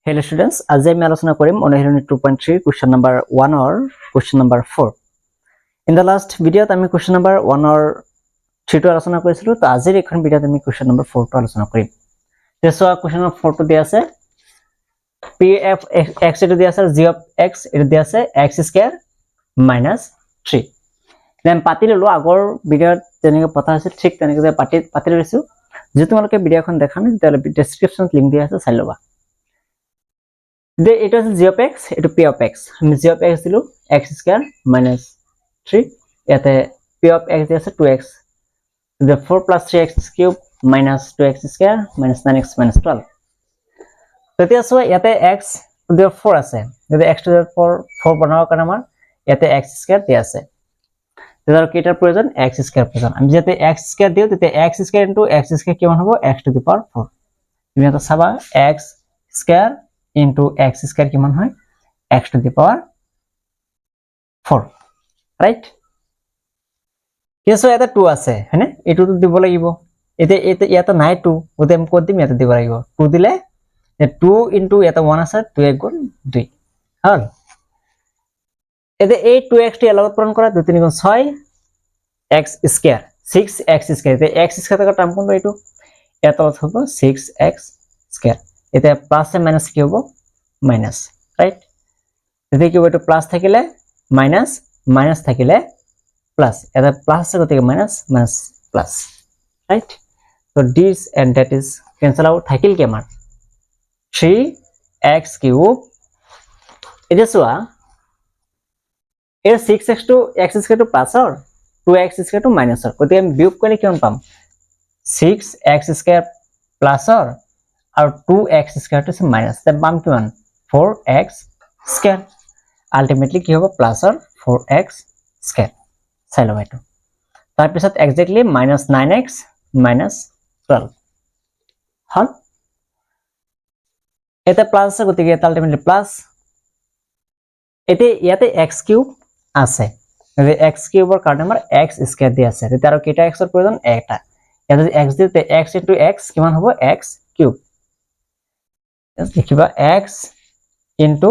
Hello students, আজি আমি আলোচনা কৰিম অনুশীলনী 2.3 question number 1 or question number 4. In the last video আমি question number 1 or 3 টো আলোচনা কৰিছিলো তো আজিৰ এখন ভিডিওত আমি question number 4 টো আলোচনা কৰিম। তেছো question number 4 টো দিয়া আছে p f x এটো দিয়া আছে g of x এটো দিয়া আছে x square minus 3. দেন পাতি ললো আগৰ ভিডিওত যেনেকৈ পতা আছিল ঠিক তেনেকৈ পাতি লৈছো। যে তোমালোকে ভিডিওখন দেখা নাই তাহলে ডেসক্রিপশনত লিংক দিয়া আছে চাই লবা। It was g of x, it is p of x. g of x দিলো x square minus 3. ইয়াতে p of x আছে 2x. The 4 plus 3x cube minus 2x square minus 9x minus 12. তেতিয়া so ইয়াতে x to the 4 আছে। যদি x to the 4 বনাও কারণে আমার ইয়াতে x square দিয়া আছে। তেতিয়াৰ কেইটাৰ প্ৰয়োজন x square প্ৰয়োজন। আমি যাতে x square দিও তেতিয়া x square into x square কিমান হ'ব x to the power 4. তুমি এটা চাবা x square into x square কিমান হয় x to the power 4, right? কেসো এটা 2 আছে হয়নে এটো তো দিব লাগিব এতে ইয়াতে নাই 2 ওতে আমি কত দিম ইয়াতে দিব লাগিব 2 দিলে 2 into এটা 1 আছে 2 গুণ 2 হল এতে এই 2x টি এলাগত পূরণ করা 2 3 গুণ 6 x স্কয়ার 6x স্কয়ার এতে x স্কয়ার থেকে টার্ম কোনটো এটো এটা হবে 6x স্কয়ার এতে প্লাস এ মাইনাস কি হবে মাইনাস, রাইট? এতে কি হবে প্লাস থাকিলে মাইনাস মাইনাস থাকিলে প্লাস এটা প্লাস থেকে মাইনাস মাইনাস প্লাস, রাইট? তো this and that is cancel out থাকিল কি আমার 3x কিউব এটা সোয়া এর 6x to x square two plus আর 2x স্কয়ার টু মাইনাস আর কত আমি বিয়োগ করলে কেমন পাম 6x স্কয়ার প্লাস আর 2x স্কয়ার টু মাইনাস তার পাম কেমন 4x স্কয়ার আলটিমেটলি কি হবে প্লাস আর 4x স্কয়ার চাইলো এটো তার পিছত এক্স্যাক্টলি মাইনাস 9x মাইনাস 12 হল এটা প্লাস আছে গতিকে এটা আলটিমেটলি প্লাস এতে ইয়াতে x কিউব আছে এই x কিউবৰ কাৰণে আমাৰ x স্কয়াৰ দি আছে তেতিয়া আৰু কেটা x ৰ প্ৰয়োজন এটা ইয়াতে যদি x দিতে x into x কিমান হ'ব x কিউব লিখিবা x into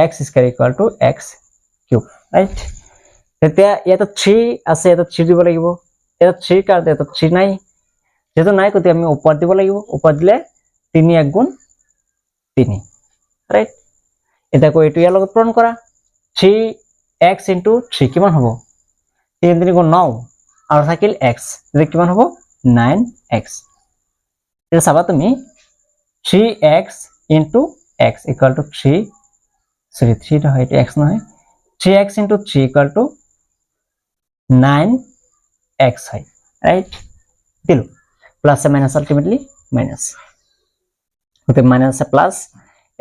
x square equal to x cube, right? তেতিয়া ইয়াতে 3 আছে এটা 3 দিব লাগিব এটা 3 কার এটা 3 নাই যেটো নাই কত আমি উপর দিব লাগিব উপর দিলে 3 1 গুণ 3, রাইট? এটা কো এটো ইয়াৰ লগত পূৰণ কৰা 3x into 3 কিমান হ'ব 3 3 গুণ 9 আৰু থাকিল x যে কিমান হ'ব 9x এটা চাবা তুমি 3x into x equal to 3 sorry 3 টা হয় এটা x নহয় 3x into 3 equal to 9x হয়, রাইট? দিলো plus a minus ultimately minus হতে মাইনাস এ প্লাস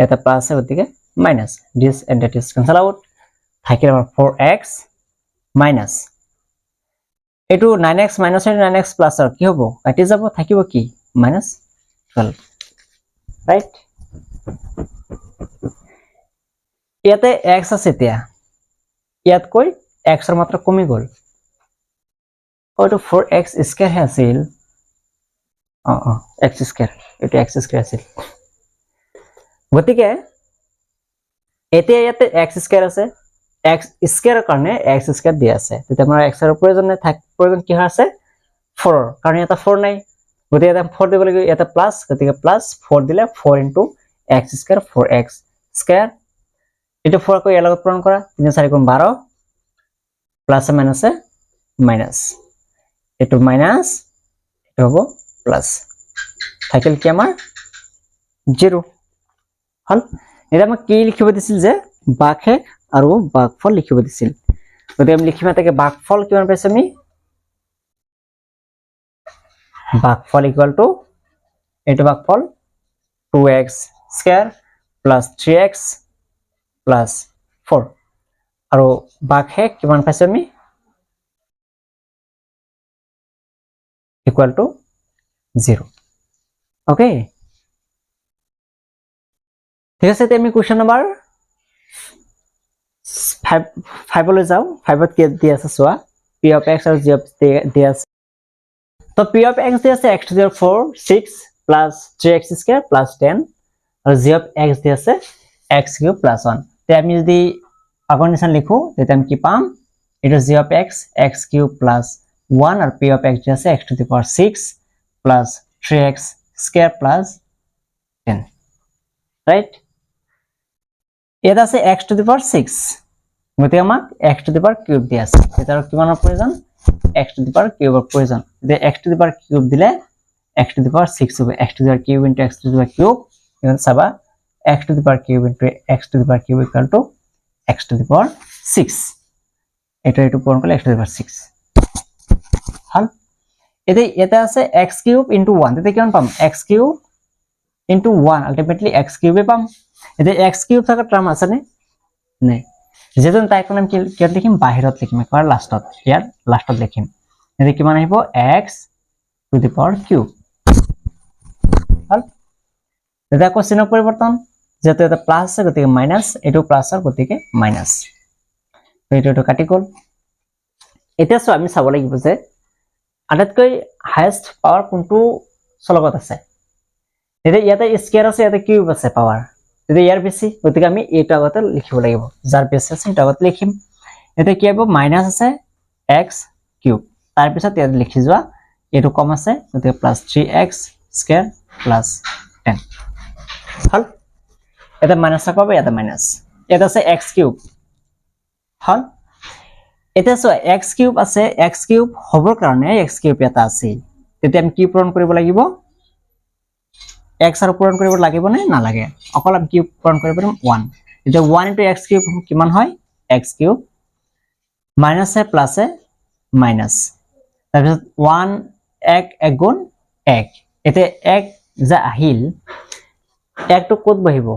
এটা প্লাস এ ওদিকে minus this and that is cancel out থাকিল আমার 4x মাইনাস এটু 9x মাইনাস 9x প্লাস আর কি হবে কাটি যাব থাকিব কি মাইনাস 12, রাইট? ইয়াতে x আছে এতিয়া ইয়াত কই x এর মাত্রা কমি গল ওটো 4x স্কয়ার আছিল x স্কয়ার এটা x স্কয়ার আছিল গতিকে এতিয়া ইয়াতে x স্কয়ার আছে x স্কয়ারের কারণে x স্কয়ার দিয়া আছে তেতিয়া আমাৰ x এর প্রয়োজন নাই প্রয়োজন কি আছে 4 কারণ এটা 4 নাই গতিকে এটা 4 দিব লাগিব এটা প্লাস গতিকে প্লাস 4 দিলে 4 into x square 4x square এটা 4 কো এর লগত পূরণ করা 3 4 গুণ 12 plus a minus A minus এটো মাইনাস এটা হবে প্লাস থাকিল কি আমার 0 হল এটা আমাক কি লিখিব দিছিল যে বাঘে আৰু বাঘফল লিখিব দিছিল গতিকে আমি লিখিমা তাকে বাঘফল কিমান পাইছো আমি বাঘফল ইকুয়াল টু এটা বাঘফল 2x square plus 3x plus 4 আৰু বাঘে কিমান পাইছো আমি equal to 0, ওকে? ঠিক আছে আমি কোশ্চেন নাম্বার 5 লৈ যাও 5 ত কি দি আছে সোয়া p of x আৰু g of দি আছে তো p of x দি আছে x to the 4 6 plus 3x square plus 10 আৰু g of x দি আছে x cube plus 1 তে আমি যদি আগৰ নিচিনা লিখো তেতিয়া আমি কি পাম এটা g of x cube plus 1 আৰু p of x দি আছে x to the power 6 plus 3x square plus 10 right এটা আছে x to the power 6 গতি আমাক x to the power cube দি আছে এটাৰ কিমানৰ প্ৰয়োজন x to the power cube ৰ প্ৰয়োজন যে x to the power cube দিলে x to the power 6 হবে x to the power cube into x to the power cube এখন চাবা x to the power cube into x to the power cube equal to x to the power 6 এটা পূরণ করলে x to the power 6 হল এটা আছে x cube into 1 এতে কেমন পাম x cube into 1 ultimately x cube এ পাম এতে x cube থাকা টার্ম আছে নে নাই যেজন তাই কোন আমি কি লিখিম বাহিৰত লিখিম একবাৰ লাষ্টত ইয়াৰ লাষ্টত লিখিম এতে কিমান আহিব x to the power cube হল এটা কোশ্চেনৰ পৰিৱৰ্তন যেটো এটা প্লাস আছে গতিকে মাইনাস এটো প্লাস আর গতিকে মাইনাস তো এটো কাটি গল এটা সো আমি চাব লাগিব যে আটাইতকৈ হাইয়েস্ট পাৱাৰ কোনটো চলগত আছে এটা ইয়াতে স্কয়াৰ আছে ইয়াতে কিউব আছে পাৱাৰ যদি ইয়াৰ বেছি গতিকে আমি এটা আগতে লিখিব লাগিব যাৰ বেছি আছে এটা আগতে লিখিম এটা কি হ'ব মাইনাস আছে x কিউব তাৰ পিছত ইয়াত লিখি যোৱা এটো কম আছে গতিকে প্লাস 3x স্কয়ার প্লাস 10 হল এটা মাইনাস পাবো এটা মাইনাস এটা আছে x কিউব হল এটা সো x কিউব আছে x কিউব হবৰ কাৰণে x কিউব এটা আছে তেতিয়া আমি কি পূৰণ কৰিব লাগিব x আৰ পূৰণ কৰিব লাগিব নে না লাগে অকল আমি কি পূৰণ কৰিব পাৰিম 1 এটা 1 into x কিউব কিমান হয় x cube minus a plus a minus তাৰপিছত 1 1 গুণ 1 এতে 1 যা আহিল 1 টো কত বহিব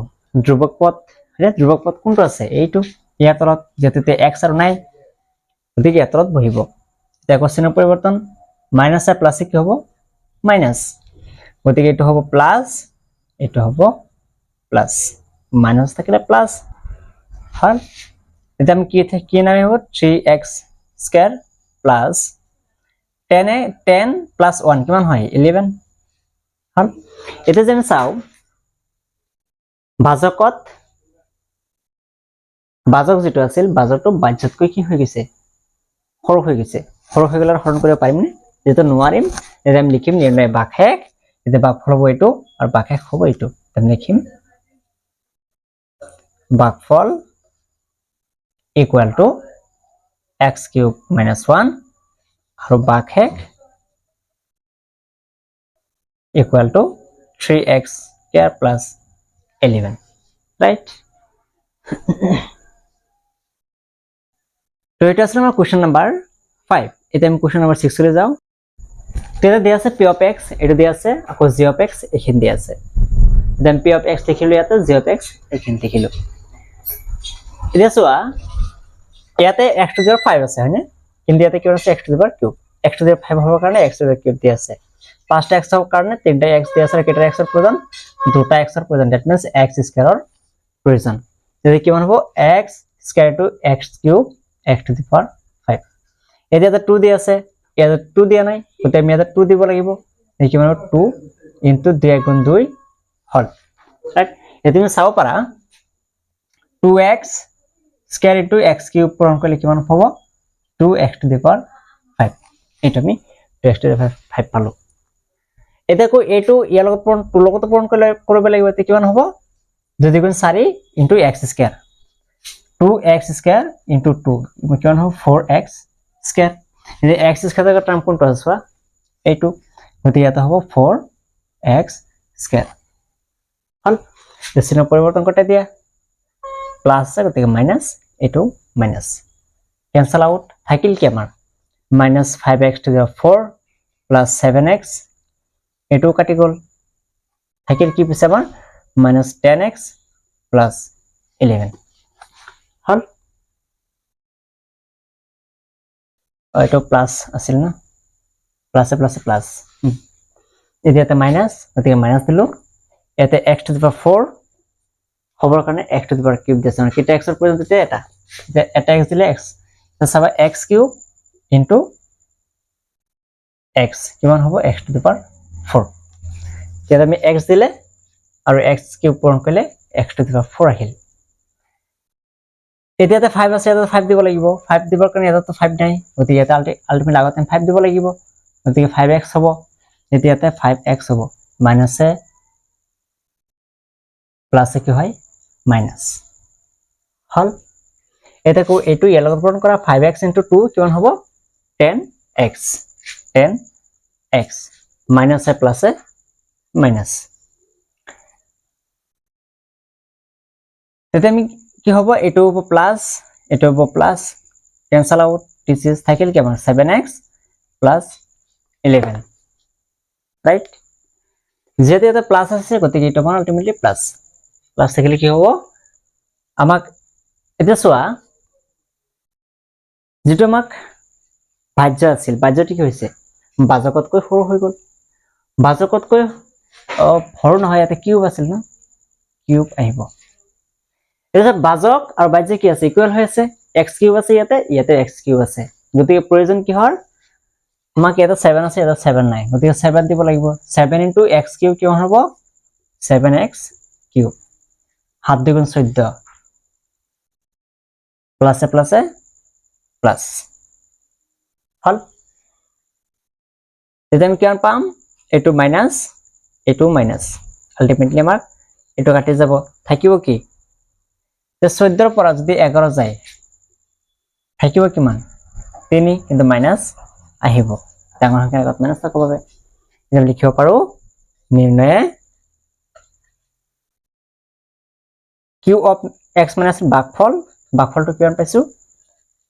ধ্ৰুবক পদ ধ্ৰুবক পদ কোনটো আছে এইটো ইয়াৰ তলত যেতে x আৰু নাই গতিকে ইয়াৰ তলত বহিব এটা কোশ্চেনৰ পৰিৱৰ্তন মাইনাস এ প্লাস এ কি হ'ব মাইনাস গতিকে এটো হ'ব প্লাস এটো হ'ব প্লাস মাইনাস থাকিলে প্লাস হল এটা আমি কি নামে হ'ব 3x স্কয়ার প্লাস 10 প্লাস 1 কিমান হয় 11 হল এটা যে আমি চাও ভাজকত ভাজক যেটো আছিল ভাজকটো বাজ্যতকৈ কি হৈ গৈছে সৰু হৈ গৈছে সৰু হৈ গলে হৰণ কৰিব পাৰিম নে যেটো নোৱাৰিম এটা আমি লিখিম নিৰ্ণয় ভাগশেষ এটা ভাগফল হ'ব এইটো আৰু ভাগশেষ হ'ব এইটো আমি লিখিম ভাগফল equal to x cube minus 1 আৰু ভাগশেষ equal to 3x square plus 11 right তো এটা আছে আমাৰ কোশ্চেন নাম্বার 5 এটা আমি কোশ্চেন নাম্বার 6 চলে যাও তেটা দিয়া আছে p of x এটা দিয়া আছে আকৌ g of x এখান দিয়া আছে দেন p of x লিখিলো ইয়াতে g of x এখান লিখিলো এটা সোয়া ইয়াতে x to the power 5 আছে হয়নে কিন্তু ইয়াতে কি আছে x to the power cube x to the power 5 হওয়ার কারণে x to the cube দিয়া আছে 5টা x হওয়ার কারণে 3টা x দিয়া আছে আর কেটা x এর প্রয়োজন 2টা x এর প্রয়োজন দ্যাট মিন্স x স্কয়ার এর প্রয়োজন যদি কি হবে x square to x cube x to the power 5 এটাতে 2 দিয়া আছে ইয়াতে 2 দিয়া নাই গতে আমি ইয়াতে 2 দিব লাগিব এই কি মানে 2 ইনটু 2 গুণ 2 হল রাইট এতে তুমি চাও পারা 2x square into x cube পূরণ করলে কিমান হ'ব 2x to the power 5 এটা আমি 2x to the power 5 পালো এটা কো a2 ইয়াৰ লগত পূৰণ 2 লগত পূৰণ কৰিব লাগিব তে কিমান হ'ব 2 গুণ 4 into x square 2x square into 2 কিমান হ'ব 4x square এই x square এর টার্ম কোনটো আছে সোয়া a2 গতি এটা হ'ব 4x square হল চিহ্ন পৰিৱৰ্তন কৰতে দিয়া প্লাস আছে গতিকে মাইনাস এটো মাইনাস ক্যান্সেল আউট থাকিল কি আমাৰ minus 5x to the 4 plus 7x এটো কাটি গল থাকিল কি পিছে আমাৰ minus 10x plus 11 হল এটো প্লাস আছিল না প্লাসে প্লাসে প্লাস এদিয়াতে মাইনাস গতিকে মাইনাস দিলো এতে x to the power 4 হবৰ কাৰণে x to the power cube দিছে মানে কিটা x এর পর্যন্ত এটা x দিলে x তাছাবা x cube into x কিমান হ'ব x to the power 4 যদি আমি x দিলে আৰু x কিউব পূৰণ কৰিলে x টু দি পাৱাৰ 4 আহিল এতিয়াতে 5 আছে এটা 5 দিব লাগিব 5 দিবৰ কাৰণে এটাতো 5 নাই গতিকে এটা আলটিমেট আগতে 5 দিব লাগিব গতিকে 5x হ'ব এতিয়াতে 5x হ'ব মাইনাস এ প্লাস এ কি হয় মাইনাস হল এটা কো এটু ইয়াৰ লগত পূৰণ কৰা 5x * 2 কিমান হ'ব 10x minus a plus a minus তেতিয়া আমি কি হ'ব এটু হ'ব প্লাস এটু হ'ব plus cancel out this is থাকিল কি আমাৰ 7x প্লাস 11 ৰাইট যেহেতু এটা প্লাস আছে গতিকে এটা আমাৰ আলটিমেটলি প্লাস থাকিলে কি হ'ব আমাক এটা চোৱা যেটো আমাক ভাজ্য আছিল ভাজ্যটি কি হৈছে ভাজকতকৈ সৰু হৈ গ'ল ভাজকতকৈ সৰু নহয় এটা কিউব আছিল না কিউব আহিব এটা ভাজক আৰু ভাজ্য কি আছে ইকুয়াল হৈ আছে x কিউব আছে ইয়াতে x কিউব আছে গতিকে প্ৰয়োজন কি হৰ আমাক এটা 7 আছে এটা 7 নাই গতিকে 7 দিব লাগিব 7 * x কিউব কিমান হ'ব 7x কিউব 7 * 2 = 14 প্লাস এ প্লাস হল তেতিয়া আমি কিমান পাম এটু মাইনাস আলটিমেটলি আমাৰ এটু কাটি যাব থাকিব কি তে 14 ৰ পৰা যদি 11 যায় থাকিব কিমান 3 কিন্তু মাইনাস আহিব ডাঙৰ সংখ্যাৰ আগত মাইনাস থাকব পাবে এটা লিখিব পাৰো নিৰ্ণয় q of x minus ভাগফলটো কিমান পাইছো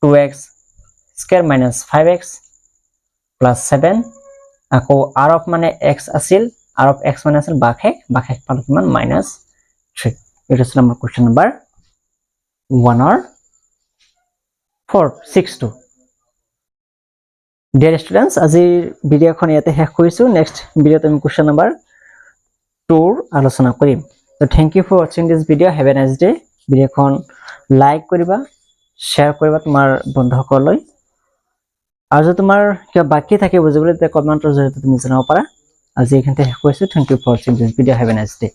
2x square minus 5x plus 7 আকৌ r of মানে x আছিল r of x মানে আছিল ভাগশেষ পালো কিমান -3 এটা আছিল আমাৰ question number 1 or 462 dear students আজি ভিডিওখন ইয়াতে শেষ কৰিছো নেক্সট ভিডিওত আমি কোৱেশ্চন নাম্বাৰ 2 আলোচনা কৰিম তো thank you for watching this video have a nice day ভিডিওখন লাইক কৰিবা শেয়াৰ কৰিবা তোমাৰ বন্ধুসকললৈ আৰু যদি তোমাৰ কিবা বাকি থাকে বুজিবলৈ তে কমেন্টৰ জৰিয়তে তুমি জনাব পাৰা আজি এখানতে শেষ কৰিছো thank you for watching this video have a nice day